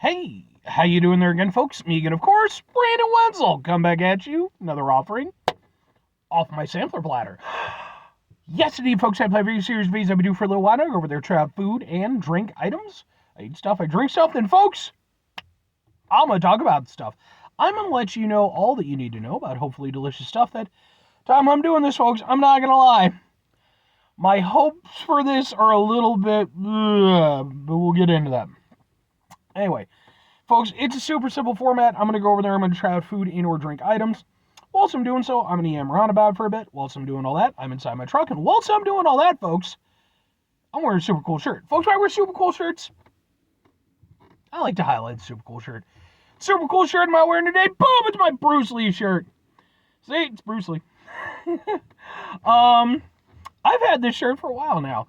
Hey, how you doing there again, folks? Me again, of course, Brandon Wenzel. Come back at you, another offering off my sampler platter. Yes, indeed, folks, I play video series videos I've been doing for a little while now. Go over there, try out food and drink items. I eat stuff, I drink stuff. Then, folks, I'm going to talk about stuff. I'm going to let you know all that you need to know about hopefully delicious stuff. That time I'm doing this, folks, I'm not going to lie. My hopes for this are a little bit, but we'll get into that. Anyway, folks, it's a super simple format. I'm going to go over there. I'm going to try out food and or drink items. Whilst I'm doing so, I'm going to yam around about for a bit. Whilst I'm doing all that, I'm inside my truck. And whilst I'm doing all that, folks, I'm wearing a super cool shirt. Folks, why I wear super cool shirts? I like to highlight the super cool shirt. Super cool shirt am I wearing today? Boom! It's my Bruce Lee shirt. See? It's Bruce Lee. I've had this shirt for a while now.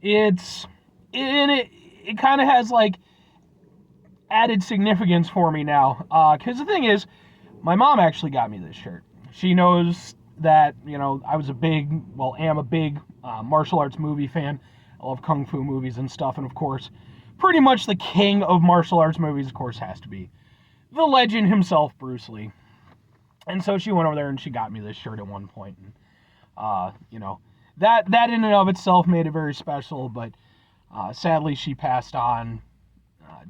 It kind of has like added significance for me now. Because the thing is, my mom actually got me this shirt. She knows that, I was am a big martial arts movie fan. I love kung fu movies and stuff. And of course, pretty much the king of martial arts movies, of course, has to be the legend himself, Bruce Lee. And so she went over there and she got me this shirt at one point. And, that in and of itself made it very special. But sadly, she passed on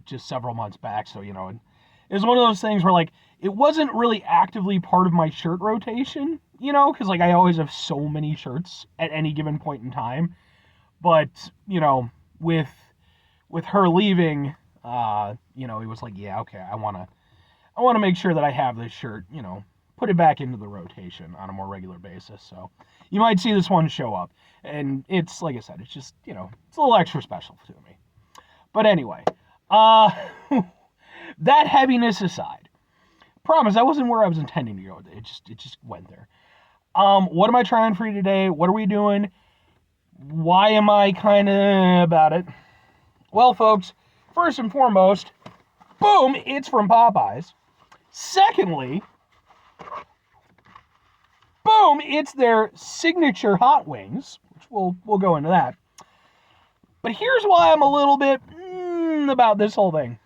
just several months back. So, it was one of those things where, like, it wasn't really actively part of my shirt rotation, because, like, I always have so many shirts at any given point in time. But, with her leaving, it was like, yeah, okay, I want to make sure that I have this shirt, put it back into the rotation on a more regular basis. So you might see this one show up. And it's, like I said, it's just, it's a little extra special to me. But anyway, that heaviness aside, promise, that wasn't where I was intending to go with it. It just went there. What am I trying for you today? What are we doing? Why am I kind of about it? Well, folks, first and foremost, boom, it's from Popeyes. Secondly, boom, it's their signature hot wings, which we'll go into that. But here's why I'm a little bit about this whole thing.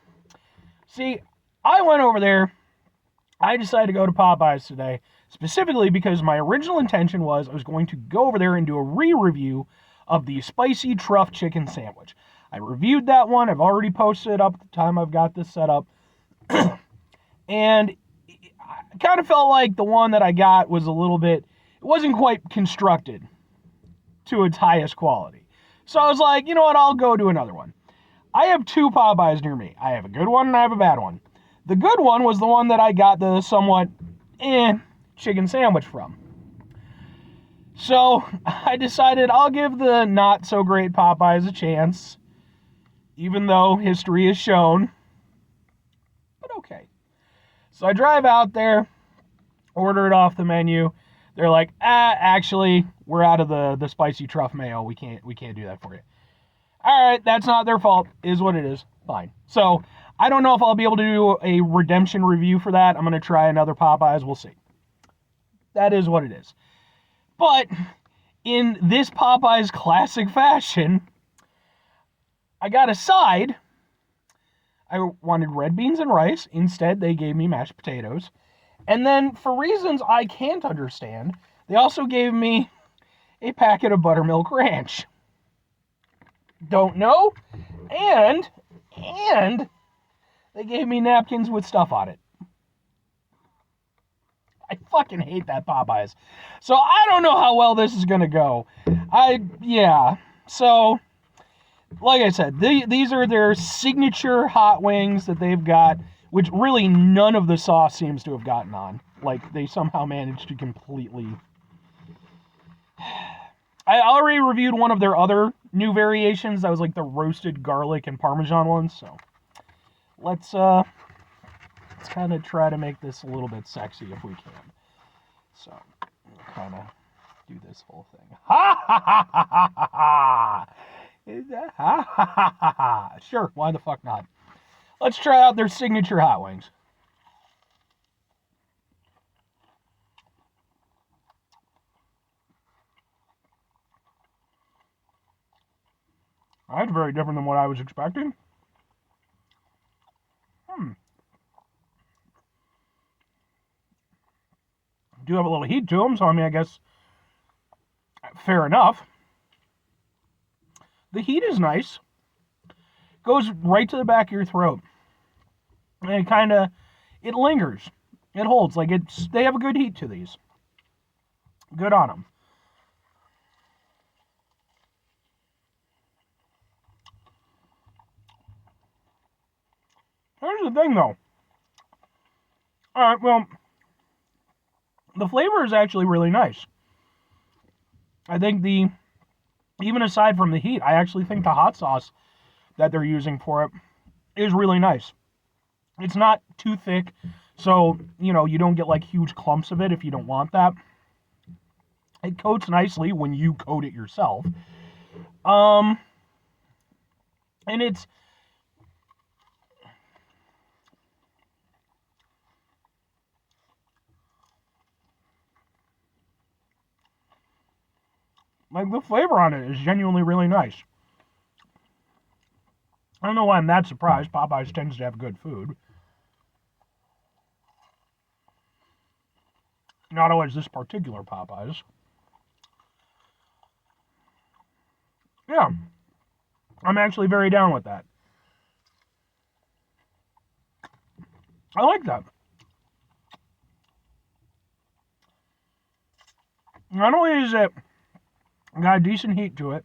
See, I went over there. I decided to go to Popeyes today, specifically because my original intention was I was going to go over there and do a re-review of the spicy truffle chicken sandwich. I reviewed that one. I've already posted it up at the time I've got this set up. And I kind of felt like the one that I got was it wasn't quite constructed to its highest quality. So I was like, you know what, I'll go to another one. I have two Popeyes near me. I have a good one and I have a bad one. The good one was the one that I got the somewhat chicken sandwich from. So I decided I'll give the not so great Popeyes a chance, even though history has shown. But okay. So I drive out there, order it off the menu. They're like, actually, we're out of the spicy truffle mayo. We can't do that for you. All right, that's not their fault. Is what it is. Fine. So I don't know if I'll be able to do a redemption review for that. I'm going to try another Popeyes. We'll see. That is what it is. But in this Popeyes classic fashion, I got a side. I wanted red beans and rice. Instead, they gave me mashed potatoes. And then, for reasons I can't understand, they also gave me a packet of buttermilk ranch. Don't know. And they gave me napkins with stuff on it. I fucking hate that Popeyes. So I don't know how well this is going to go. So, like I said, these are their signature hot wings that they've got, which really none of the sauce seems to have gotten on. Like, they somehow managed to completely... I already reviewed one of their other new variations. That was like the roasted garlic and Parmesan ones. So let's kind of try to make this a little bit sexy if we can. So we'll kind of do this whole thing. Ha ha ha ha ha ha ha! Is that ha ha ha ha ha? Sure, why the fuck not? Let's try out their signature hot wings. That's very different than what I was expecting. do have a little heat to them, so I mean, I guess fair enough. The heat is nice. Goes right to the back of your throat. And it lingers. It holds. Like, they have a good heat to these. Good on them. Here's the thing, though. Alright, well, the flavor is actually really nice. I think even aside from the heat, I actually think the hot sauce that they're using for it is really nice. It's not too thick, so, you know, you don't get like huge clumps of it if you don't want that. It coats nicely when you coat it yourself. And it's like, the flavor on it is genuinely really nice. I don't know why I'm that surprised. Popeyes tends to have good food. Not always this particular Popeyes. Yeah. I'm actually very down with that. I like that. Not only is it got a decent heat to it,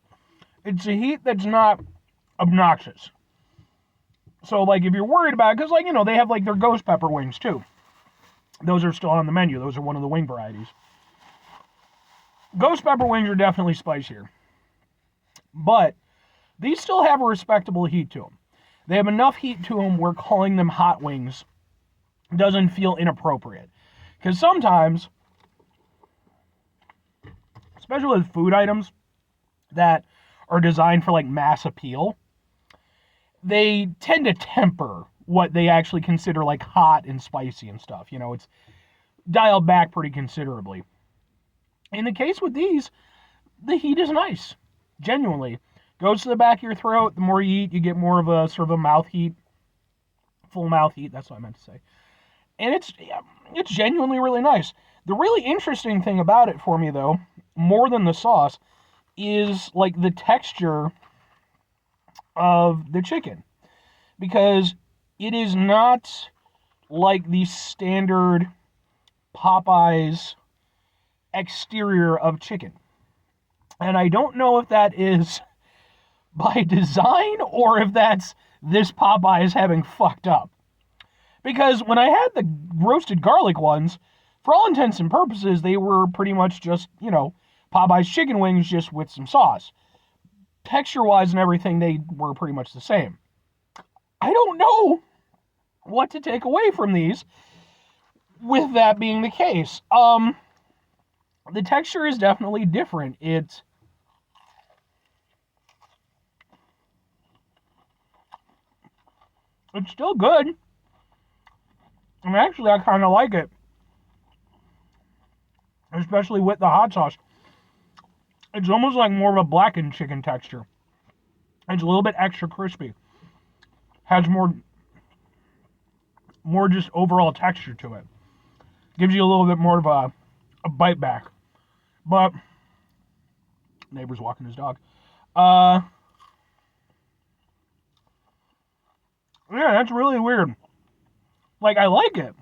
it's a heat that's not obnoxious. So, like, if you're worried about it, because, like, you know, they have, like, their ghost pepper wings, too. Those are still on the menu. Those are one of the wing varieties. Ghost pepper wings are definitely spicier. But these still have a respectable heat to them. They have enough heat to them where calling them hot wings doesn't feel inappropriate. Because sometimes, especially with food items that are designed for, like, mass appeal, they tend to temper what they actually consider, like, hot and spicy and stuff. You know, it's dialed back pretty considerably. In the case with these, the heat is nice. Genuinely. Goes to the back of your throat. The more you eat, you get more of a sort of a mouth heat. Full mouth heat, that's what I meant to say. And it's genuinely really nice. The really interesting thing about it for me, though, more than the sauce, is, like, the texture of the chicken. Because it is not like the standard Popeyes exterior of chicken. And I don't know if that is by design or if that's this Popeyes having fucked up. Because when I had the roasted garlic ones, for all intents and purposes, they were pretty much just, you know, Popeyes chicken wings just with some sauce. Texture-wise and everything, they were pretty much the same. I don't know what to take away from these with that being the case. The texture is definitely different. It's still good. And actually, I kind of like it. Especially with the hot sauce. It's almost like more of a blackened chicken texture. It's a little bit extra crispy. Has more just overall texture to it. Gives you a little bit more of a bite back. But, neighbor's walking his dog. Yeah, that's really weird. Like, I like it.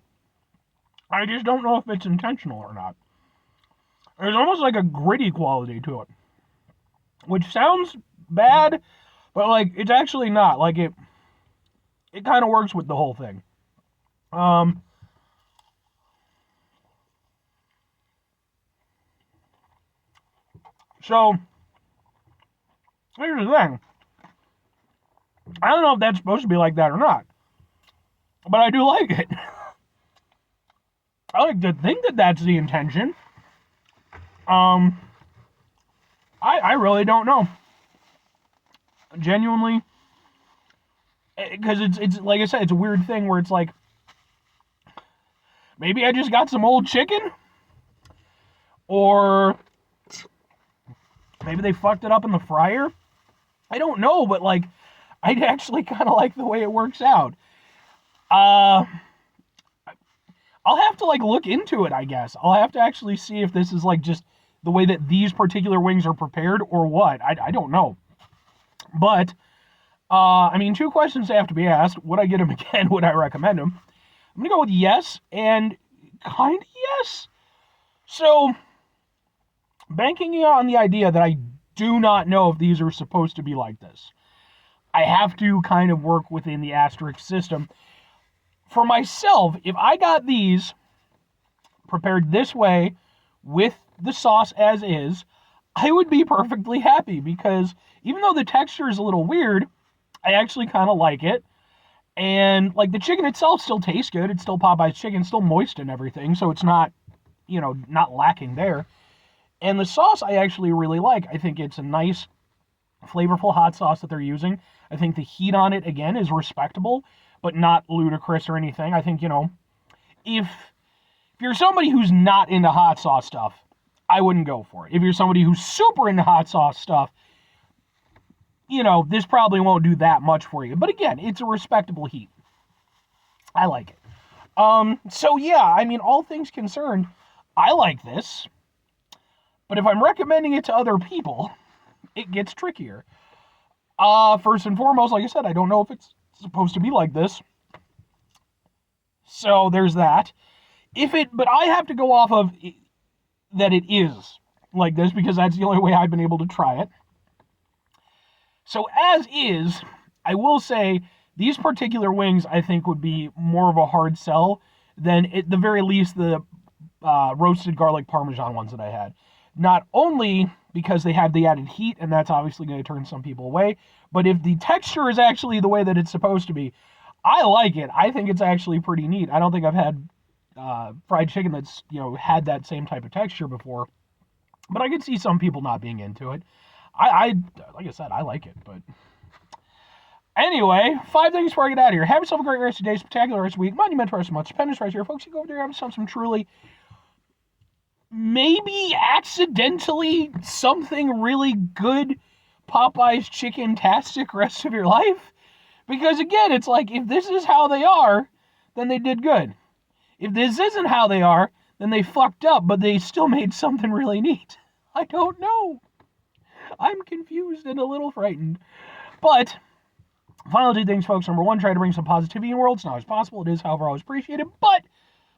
I just don't know if it's intentional or not. There's almost like a gritty quality to it. Which sounds bad, but, like, it's actually not. Like, it kind of works with the whole thing. So, here's the thing. I don't know if that's supposed to be like that or not. But I do like it. I like to think that that's the intention. I really don't know. Genuinely. Because it's like I said, it's a weird thing where it's like, maybe I just got some old chicken? Or maybe they fucked it up in the fryer? I don't know, but, like, I actually kind of like the way it works out. I'll have to, like, look into it, I guess. I'll have to actually see if this is, like, just the way that these particular wings are prepared or what. I don't know. But, I mean, two questions have to be asked. Would I get them again? Would I recommend them? I'm going to go with yes and kind of yes. So, banking on the idea that I do not know if these are supposed to be like this, I have to kind of work within the asterisk system. For myself, if I got these prepared this way with the sauce as is, I would be perfectly happy because even though the texture is a little weird, I actually kind of like it. And like the chicken itself still tastes good. It's still Popeyes chicken, still moist and everything, so it's not, not lacking there. And the sauce I actually really like. I think it's a nice, flavorful hot sauce that they're using. I think the heat on it, again, is respectable, but not ludicrous or anything. I think, if you're somebody who's not into hot sauce stuff, I wouldn't go for it. If you're somebody who's super into hot sauce stuff, this probably won't do that much for you. But again, it's a respectable heat. I like it. So yeah, I mean, all things concerned, I like this. But if I'm recommending it to other people, it gets trickier. First and foremost, like I said, I don't know if it's supposed to be like this. So there's that. But I have to go off of that it is like this because that's the only way I've been able to try it. So as is, I will say these particular wings I think would be more of a hard sell than at the very least the roasted garlic parmesan ones that I had. Not only because they have the added heat, and that's obviously going to turn some people away, but if the texture is actually the way that it's supposed to be, I like it. I think it's actually pretty neat. I don't think I've had fried chicken that's, had that same type of texture before, but I could see some people not being into it. I like I said, I like it, but anyway, 5 things before I get out of here. Have yourself a great rest of your day, spectacular rest of the week, monumental rest of the month, stupendous rest of your folks. You go over there, have yourself some truly, maybe accidentally, something really good Popeyes chicken-tastic rest of your life. Because again, it's like, if this is how they are, then they did good. If this isn't how they are, then they fucked up, but they still made something really neat. I don't know. I'm confused and a little frightened. But, final 2 things, folks. Number 1, try to bring some positivity in the world. It's not always possible. It is, however, always appreciated. But,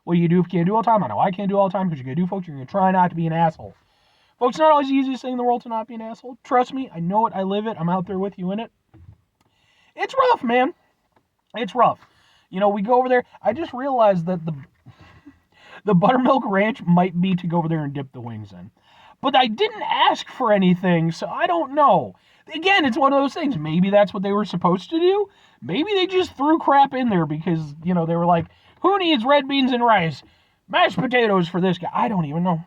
what do you do if you can't do all the time? I know I can't do all the time because you're going to do, folks. You're going to try not to be an asshole. Folks, it's not always the easiest thing in the world to not be an asshole. Trust me. I know it. I live it. I'm out there with you in it. It's rough, man. It's rough. We go over there. I just realized that the buttermilk ranch might be to go over there and dip the wings in. But I didn't ask for anything, so I don't know. Again, it's one of those things. Maybe that's what they were supposed to do. Maybe they just threw crap in there because, they were like, who needs red beans and rice? Mashed potatoes for this guy. I don't even know.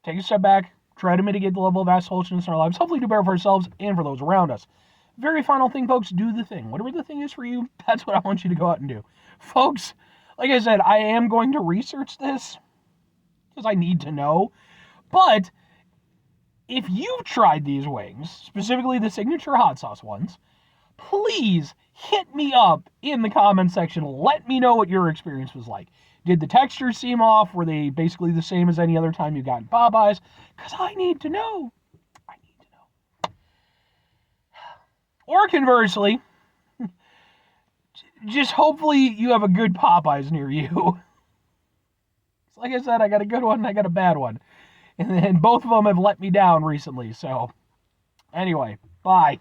Take a step back. Try to mitigate the level of assholishness in our lives. Hopefully do better for ourselves and for those around us. Very final thing, folks. Do the thing. Whatever the thing is for you, that's what I want you to go out and do. Folks, like I said, I am going to research this because I need to know. But if you've tried these wings, specifically the signature hot sauce ones, please hit me up in the comment section. Let me know what your experience was like. Did the textures seem off? Were they basically the same as any other time you got Popeyes? Because I need to know. I need to know. Or conversely, just hopefully you have a good Popeyes near you. Like I said, I got a good one and I got a bad one. And both of them have let me down recently. So, anyway, bye.